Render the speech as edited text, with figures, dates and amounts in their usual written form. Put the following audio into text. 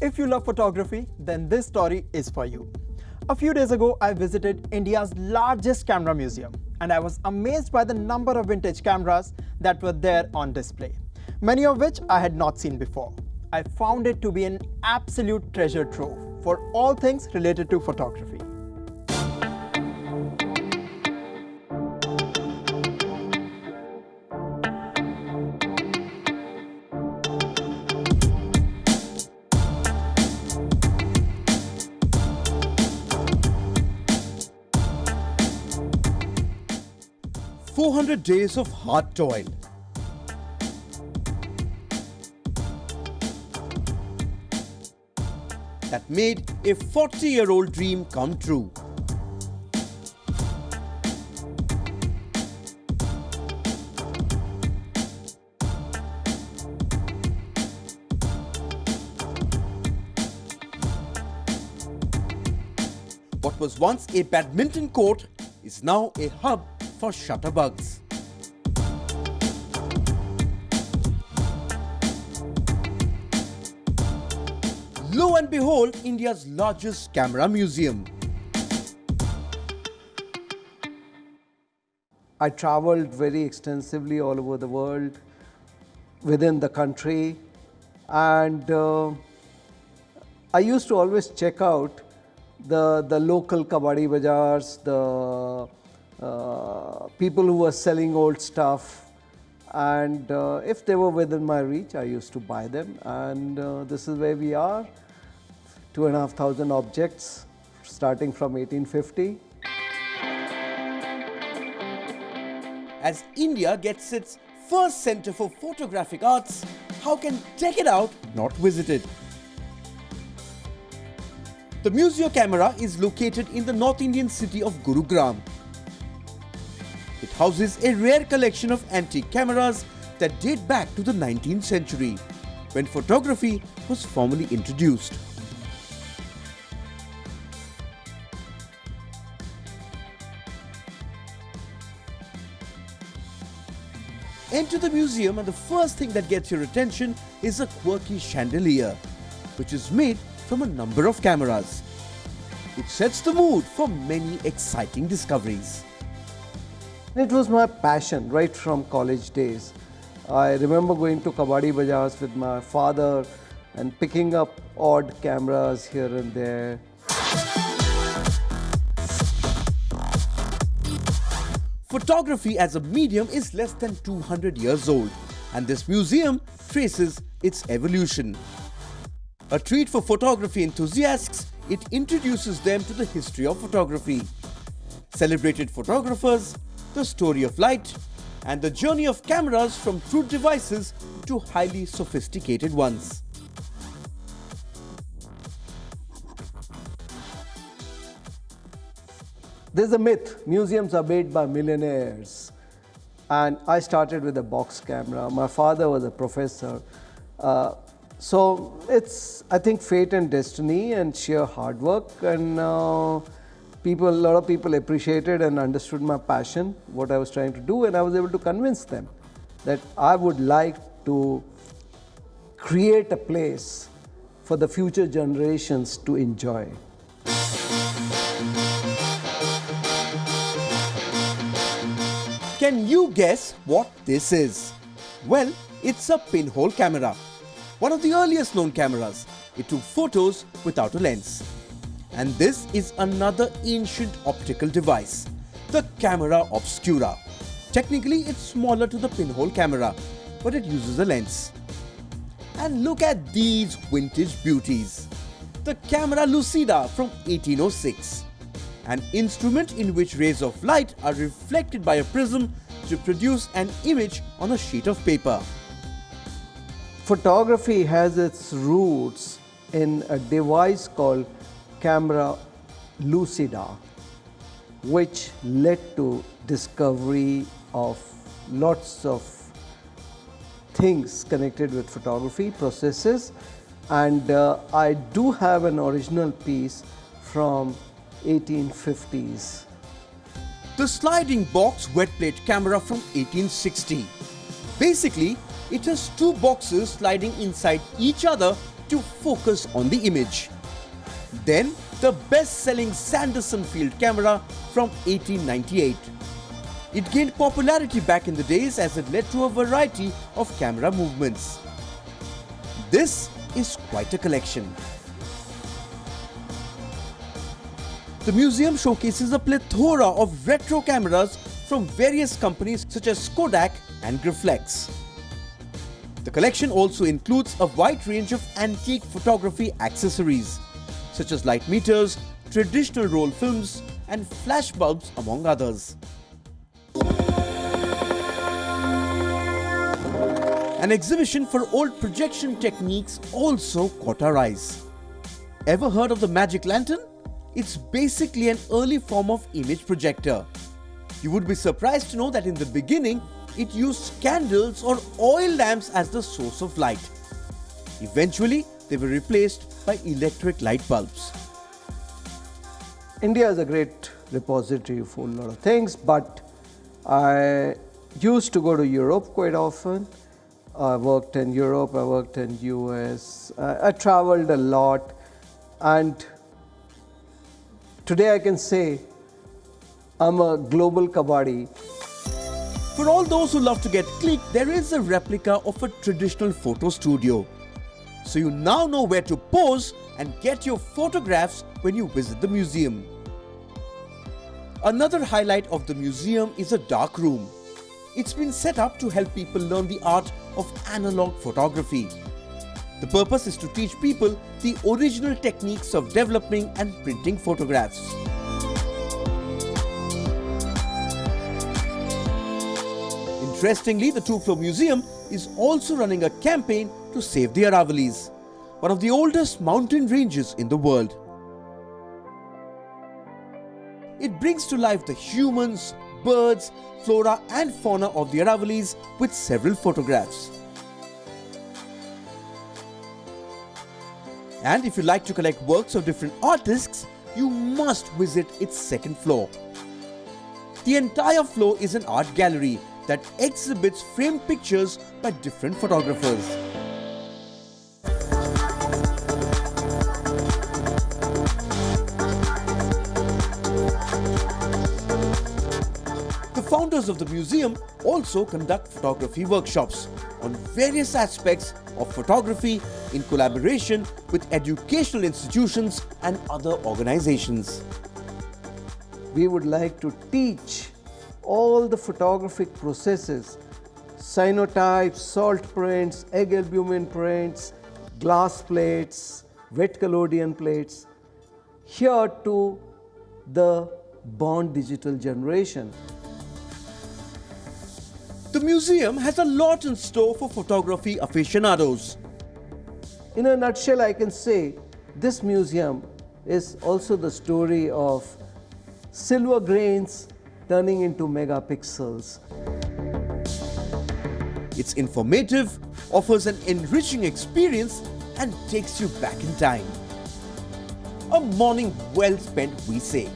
If you love photography, then this story is for you. A few days ago, I visited India's largest camera museum, and I was amazed by the number of vintage cameras that were there on display, many of which I had not seen before. I found it to be an absolute treasure trove for all things related to photography. "400 days of hard toil." That made a 40-year-old dream come true. What was once a badminton court is now a hub for shutterbugs. Lo and behold, India's largest camera museum. I traveled very extensively all over the world, within the country, and I used to always check out the local kabaddi bazaars, the people who were selling old stuff, and if they were within my reach, I used to buy them. And this is where we are, 2,500 objects starting from 1850. As India gets its first Centre for Photographic Arts, how can check it out not visit it? The Museo Camera is located in the North Indian city of Gurugram. It houses a rare collection of antique cameras that date back to the 19th century, when photography was formally introduced. Enter the museum and the first thing that gets your attention is a quirky chandelier, which is made from a number of cameras. It sets the mood for many exciting discoveries. It was my passion right from college days. I remember going to kabaddi bazaars with my father and picking up odd cameras here and there. Photography as a medium is less than 200 years old, and this museum traces its evolution. A treat for photography enthusiasts, it introduces them to the history of photography, celebrated photographers, the story of light, and the journey of cameras from crude devices to highly sophisticated ones. There's a myth, museums are made by millionaires. And I started with a box camera. My father was a professor. So it's, I think, fate and destiny and sheer hard work. And a lot of people appreciated and understood my passion, what I was trying to do. And I was able to convince them that I would like to create a place for the future generations to enjoy. Can you guess what this is? Well, it's a pinhole camera, one of the earliest known cameras. It took photos without a lens. And this is another ancient optical device, the camera obscura. Technically, it's smaller to the pinhole camera, but it uses a lens. And look at these vintage beauties. The camera Lucida from 1806. An instrument in which rays of light are reflected by a prism to produce an image on a sheet of paper. Photography has its roots in a device called camera Lucida, which led to discovery of lots of things connected with photography processes. And I do have an original piece from 1850s. The sliding box wet plate camera from 1860. Basically, it has two boxes sliding inside each other to focus on the image. Then the best-selling Sanderson field camera from 1898. It gained popularity back in the days as it led to a variety of camera movements. This is quite a collection. The museum showcases a plethora of retro cameras from various companies such as Kodak and Graflex. The collection also includes a wide range of antique photography accessories such as light meters, traditional roll films and flash bulbs among others. An exhibition for old projection techniques also caught our eyes. Ever heard of the magic lantern? It's basically an early form of image projector. You would be surprised to know that in the beginning, it used candles or oil lamps as the source of light. Eventually, they were replaced by electric light bulbs. India is a great repository for a lot of things, but I used to go to Europe quite often. I worked in Europe, I worked in US, I traveled a lot, and today I can say I'm a global kabaddi. For all those who love to get clicked, there is a replica of a traditional photo studio. So you now know where to pose and get your photographs when you visit the museum. Another highlight of the museum is a dark room. It's been set up to help people learn the art of analog photography. The purpose is to teach people the original techniques of developing and printing photographs. Interestingly, the two-floor museum is also running a campaign to save the Aravalis, one of the oldest mountain ranges in the world. It brings to life the humans, birds, flora and fauna of the Aravalis with several photographs. And if you like to collect works of different artists, you must visit its second floor. The entire floor is an art gallery that exhibits framed pictures by different photographers. The founders of the museum also conduct photography workshops on various aspects of photography in collaboration with educational institutions and other organizations. We would like to teach all the photographic processes, cyanotypes, salt prints, egg albumin prints, glass plates, wet collodion plates, here to the born digital generation. The museum has a lot in store for photography aficionados. In a nutshell, I can say this museum is also the story of silver grains turning into megapixels. It's informative, offers an enriching experience and takes you back in time. A morning well spent, we say.